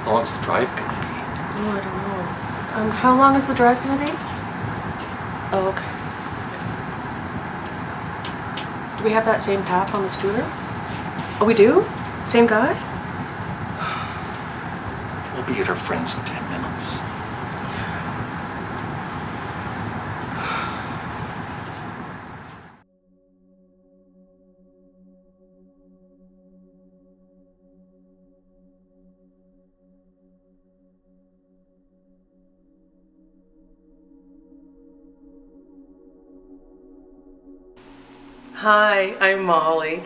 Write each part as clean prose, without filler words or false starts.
How long's the drive gonna be? Oh, I don't know. How long is the drive gonna be? Oh, okay. Do we have that same path on the scooter? Oh, we do? Same guy? We'll be at our friend's in 10 minutes. Hi, I'm Molly.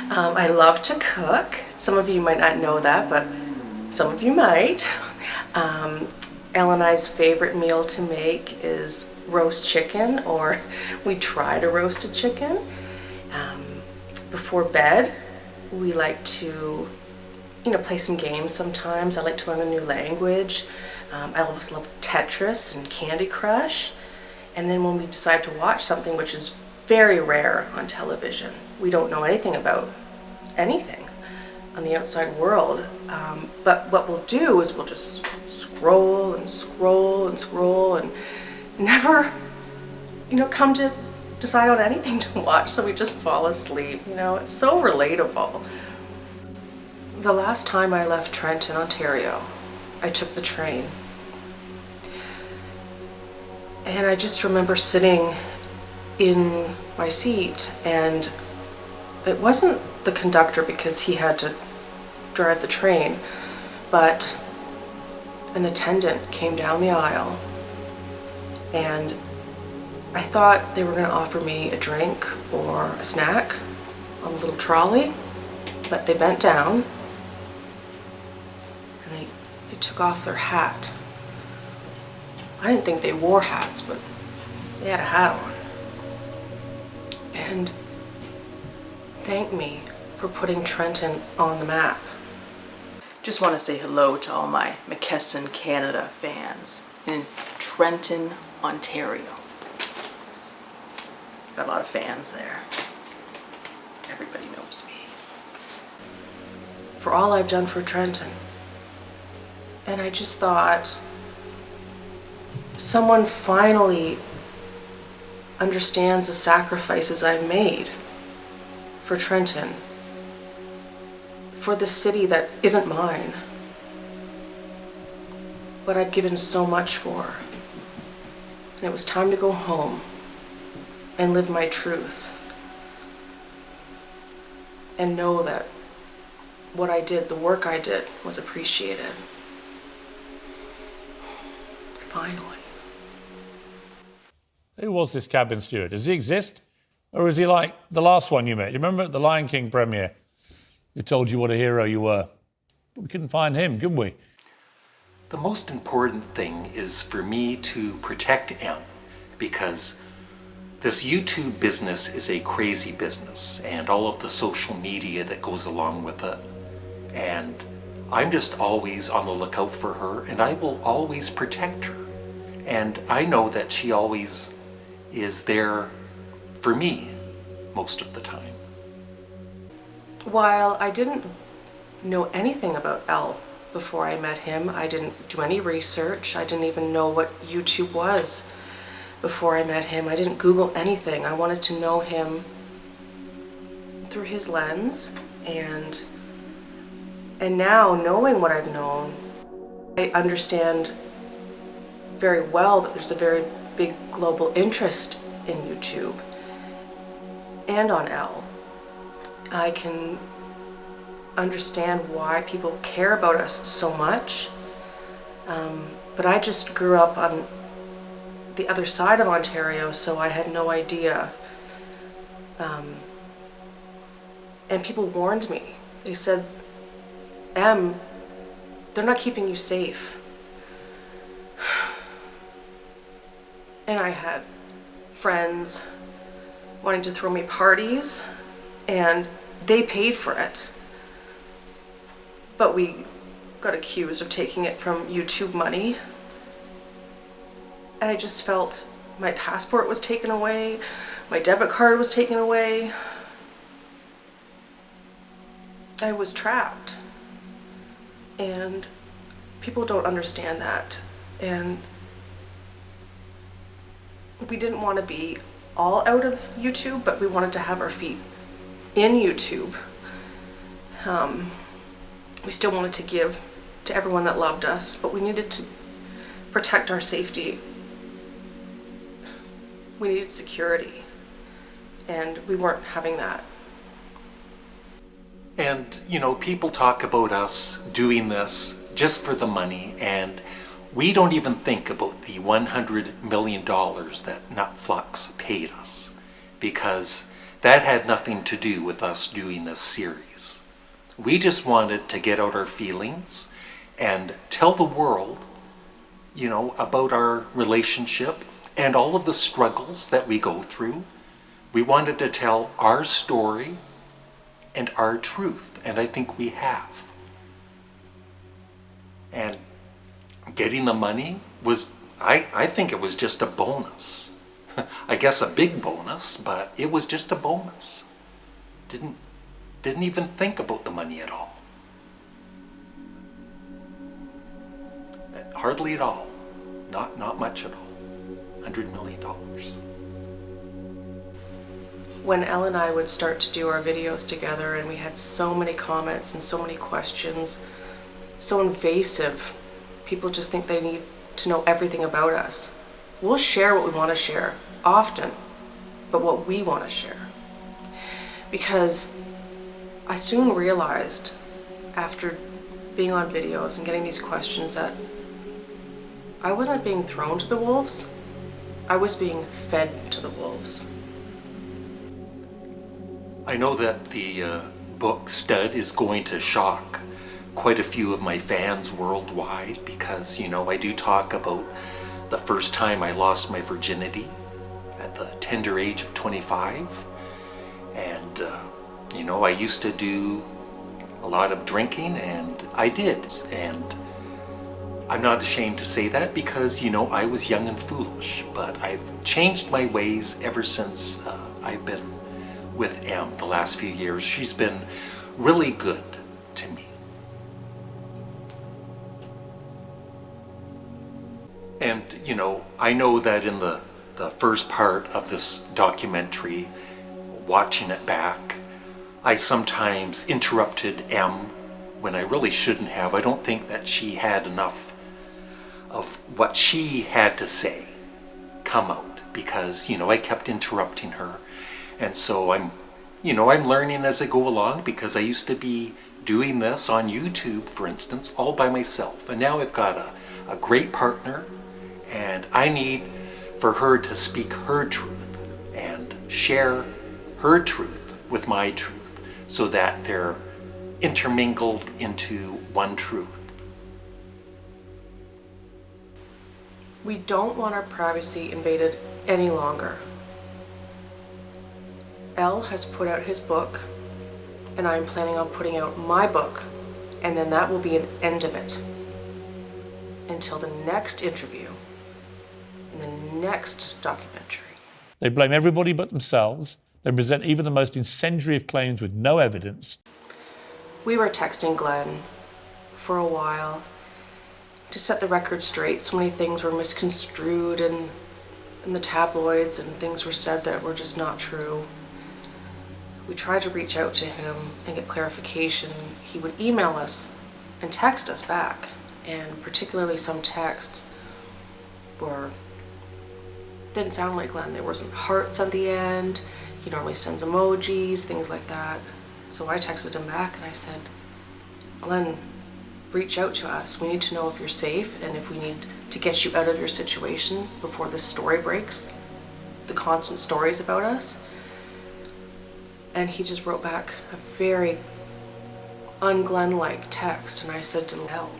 I love to cook. Some of you might not know that, but some of you might. Elle and I's favorite meal to make is roast chicken, or we try to roast a chicken. Before bed, we like to, play some games sometimes. I like to learn a new language. I always love Tetris and Candy Crush. And then when we decide to watch something, which is very rare on television, we don't know anything about anything on the outside world. But what we'll do is we'll just scroll and scroll and scroll and never, come to decide on anything to watch, so we just fall asleep. It's so relatable. The last time I left Trenton, Ontario, I took the train. And I just remember sitting in my seat, and it wasn't the conductor because he had to drive the train, but an attendant came down the aisle, and I thought they were going to offer me a drink or a snack on a little trolley, but they bent down and they took off their hat. I didn't think they wore hats, but they had a hat on. And thanked me for putting Trenton on the map. Just want to say hello to all my McKesson Canada fans in Trenton, Ontario. Got a lot of fans there. Everybody knows me. For all I've done for Trenton. And I just thought, someone finally understands the sacrifices I've made for Trenton, for the city that isn't mine, but I've given so much for. And it was time to go home and live my truth and know that what I did, the work I did, was appreciated. Finally. Who was this cabin steward? Does he exist? Or is he like the last one you met? Do you remember at the Lion King premiere? Who told you what a hero you were? But we couldn't find him, could we? The most important thing is for me to protect Em, because this YouTube business is a crazy business, and all of the social media that goes along with it. And I'm just always on the lookout for her, and I will always protect her. And I know that she always is there for me most of the time. While I didn't know anything about Elle before I met him, I didn't do any research. I didn't even know what YouTube was before I met him. I didn't Google anything. I wanted to know him through his lens, and now, knowing what I've known, I understand very well that there's a very big global interest in YouTube and on Elle. I can understand why people care about us so much, but I just grew up on the other side of Ontario, so I had no idea. And people warned me. They said, Em, they're not keeping you safe. And I had friends wanting to throw me parties, and they paid for it. But we got accused of taking it from YouTube money. And I just felt my passport was taken away, my debit card was taken away. I was trapped. And People don't understand that. And we didn't want to be all out of YouTube, but we wanted to have our feet in YouTube. We still wanted to give to everyone that loved us, but we needed to protect our safety. We needed security, and we weren't having that. And, you know, people talk about us doing this just for the money, and we don't even think about the $100 million that Netflix paid us, because that had nothing to do with us doing this series. We just wanted to get out our feelings and tell the world, you know, about our relationship and all of the struggles that we go through. We wanted to tell our story and our truth, and I think we have. And getting the money was, I think it was just a bonus. I guess a big bonus, but it was just a bonus. Didn't even think about the money at all. Hardly at all. Not much at all. $100 million. When Elle and I would start to do our videos together, and we had so many comments and so many questions, so invasive, people just think they need to know everything about us. We'll share what we want to share, often, but what we want to share. Because I soon realized, after being on videos and getting these questions, that I wasn't being thrown to the wolves, I was being fed to the wolves. I know that the book Stud is going to shock quite a few of my fans worldwide, because, you know, I do talk about the first time I lost my virginity at the tender age of 25. And, you know, I used to do a lot of drinking, and I did. And I'm not ashamed to say that, because, you know, I was young and foolish. But I've changed my ways ever since I've been with Em the last few years. She's been really good to me. And, you know, I know that in the first part of this documentary, watching it back, I sometimes interrupted Em when I really shouldn't have. I don't think that she had enough of what she had to say come out, because, you know, I kept interrupting her. And so I'm learning as I go along, because I used to be doing this on YouTube, for instance, all by myself. And now I've got a great partner, and I need for her to speak her truth and share her truth with my truth, so that they're intermingled into one truth. We don't want our privacy invaded any longer. Elle has put out his book, and I'm planning on putting out my book, and then that will be an end of it. Until the next interview, and the next documentary. They blame everybody but themselves. They present even the most incendiary of claims with no evidence. We were texting Glenn for a while to set the record straight. So many things were misconstrued in the tabloids, and things were said that were just not true. We tried to reach out to him and get clarification. He would email us and text us back, and particularly some texts didn't sound like Glenn. There wasn't hearts at the end. He normally sends emojis, things like that. So I texted him back and I said, Glenn, reach out to us. We need to know if you're safe, and if we need to get you out of your situation before this story breaks, the constant stories about us. And he just wrote back a very un-Glenn-like text, and I said to Mael,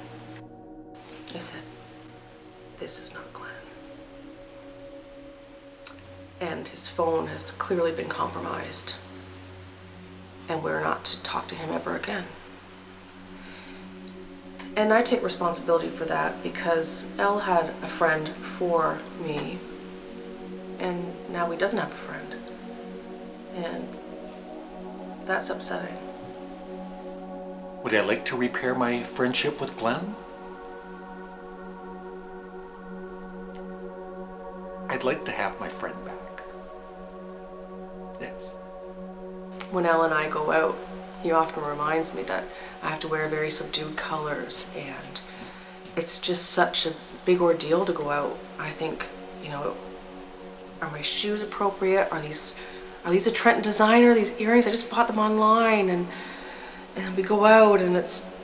I said, this is not Glenn. And his phone has clearly been compromised, and we're not to talk to him ever again. And I take responsibility for that, because Elle had a friend for me, and now he doesn't have a friend. And that's upsetting. Would I like to repair my friendship with Glenn? I'd like to have my friend back. Yes. When Elle and I go out, he often reminds me that I have to wear very subdued colors, and it's just such a big ordeal to go out. I think, you know, are my shoes appropriate? Are these a Trenton designer? These earrings, I just bought them online, and we go out and it's,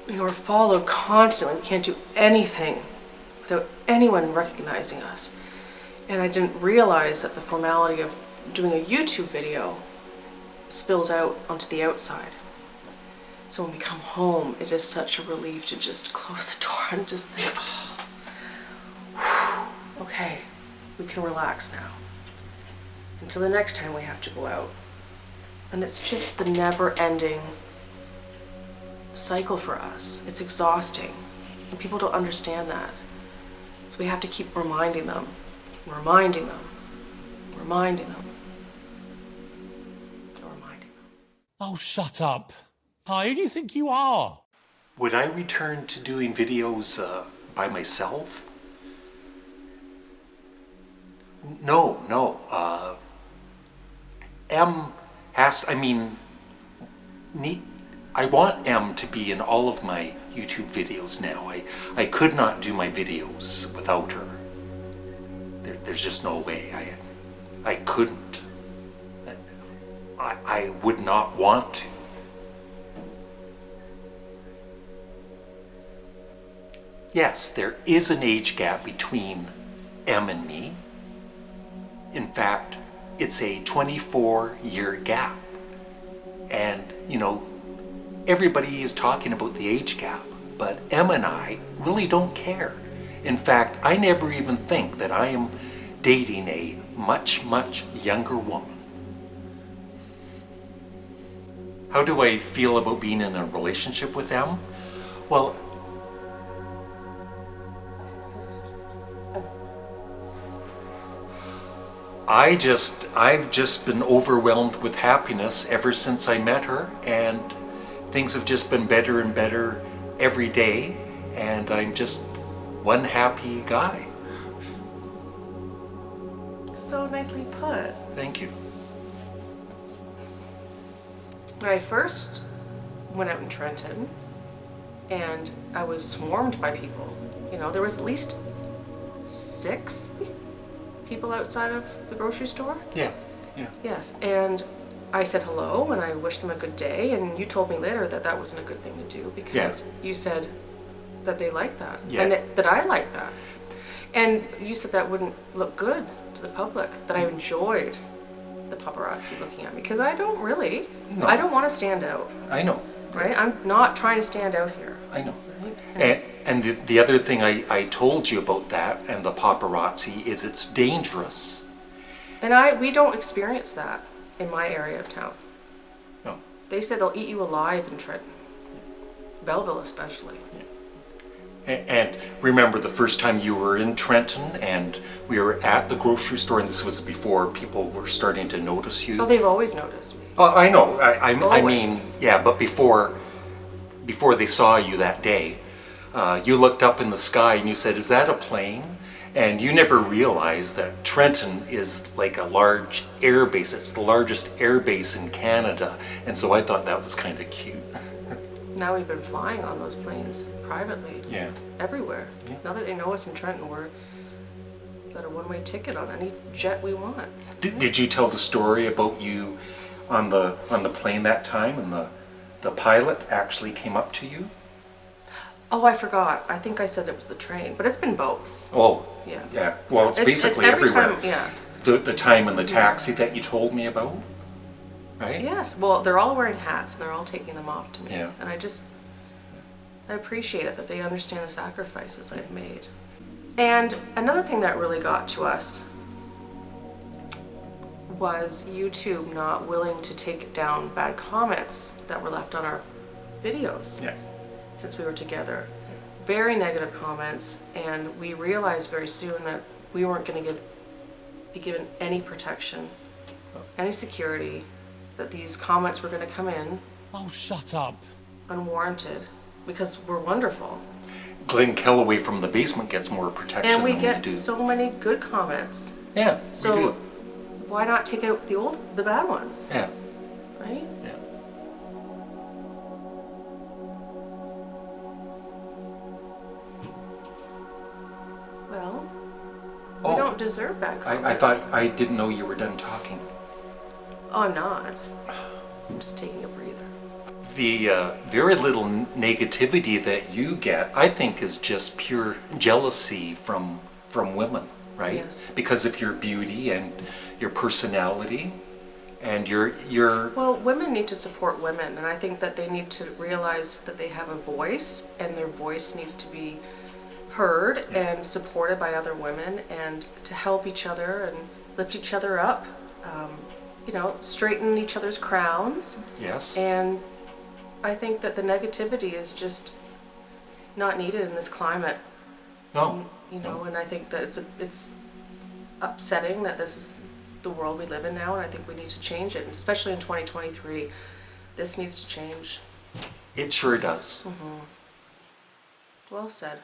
you know, we're followed constantly. We can't do anything without anyone recognizing us. And I didn't realize that the formality of doing a YouTube video spills out onto the outside. So when we come home, it is such a relief to just close the door and just think, oh, okay, we can relax now. Until the next time we have to go out. And it's just the never-ending cycle for us. It's exhausting. And people don't understand that. So we have to keep reminding them, reminding them, reminding them. Oh, shut up. Hi, who do you think you are? Would I return to doing videos by myself? No. M has, I want M to be in all of my YouTube videos now. I could not do my videos without her. There's just no way. I couldn't. I would not want to. Yes, there is an age gap between M and me. In fact, it's a 24-year gap. And, you know, everybody is talking about the age gap, but M and I really don't care. In fact, I never even think that I am dating a much, much younger woman. How do I feel about being in a relationship with M? Well, I've just been overwhelmed with happiness ever since I met her, and things have just been better and better every day, and I'm just one happy guy. So nicely put. Thank you. When I first went out in Trenton, and I was swarmed by people, you know, there was at least 6 people outside of the grocery store. Yeah. Yes, and I said hello and I wished them a good day, and you told me later that that wasn't a good thing to do because you said that they liked that, and that I liked that. And you said that wouldn't look good to the public, that I enjoyed the paparazzi looking at me, because I don't really. No. I don't want to stand out. I know. Right? I'm not trying to stand out here. I know. Right? And the other thing I told you about that and the paparazzi is it's dangerous. And we don't experience that in my area of town. No. They said they'll eat you alive in Trenton. Belleville especially. And remember the first time you were in Trenton and we were at the grocery store, and this was before people were starting to notice you. Oh, they've always noticed me. Oh, I know. I mean, Always. yeah, but before they saw you that day, you looked up in the sky and you said, "Is that a plane?" And you never realized that Trenton is like a large air base. It's the largest air base in Canada, and so I thought that was kind of cute. Now we've been flying on those planes privately. Yeah. Everywhere. Yeah. Now that they know us in Trenton, we're got a one-way ticket on any jet we want. Did you tell the story about you on the plane that time, and the pilot actually came up to you? Oh, I forgot. I think I said it was the train, but it's been both. Oh. Yeah. Yeah. Well, it's basically every everywhere. time, yes. The time in the taxi that you told me about, right? Yes. Well, they're all wearing hats and they're all taking them off to me. Yeah. And I appreciate it that they understand the sacrifices I've made. And another thing that really got to us was YouTube not willing to take down bad comments that were left on our videos. Yes. Since we were together. Very negative comments, and we realized very soon that we weren't going to be given any protection, any security, that these comments were going to come in Oh, shut up. unwarranted, because we're wonderful. Glenn Kellaway from the basement gets more protection And we than get we do. so many good comments. Yeah, So we do. why not take out the bad ones, Yeah, right? yeah. Well, Oh. we don't deserve bad comments. I thought, I didn't know you were done talking. Oh, I'm not. I'm just taking a breather. The very little negativity that you get, I think, is just pure jealousy from women, right? Yes. Because of your beauty and your personality and your Well, women need to support women, and I think that they need to realize that they have a voice, and their voice needs to be heard and supported by other women, and to help each other and lift each other up, straighten each other's crowns. yes. And I think that the negativity is just not needed in this climate, No. and I think that it's upsetting that this is the world we live in now, and I think we need to change it, especially in 2023. This needs to change. It sure does. Well said.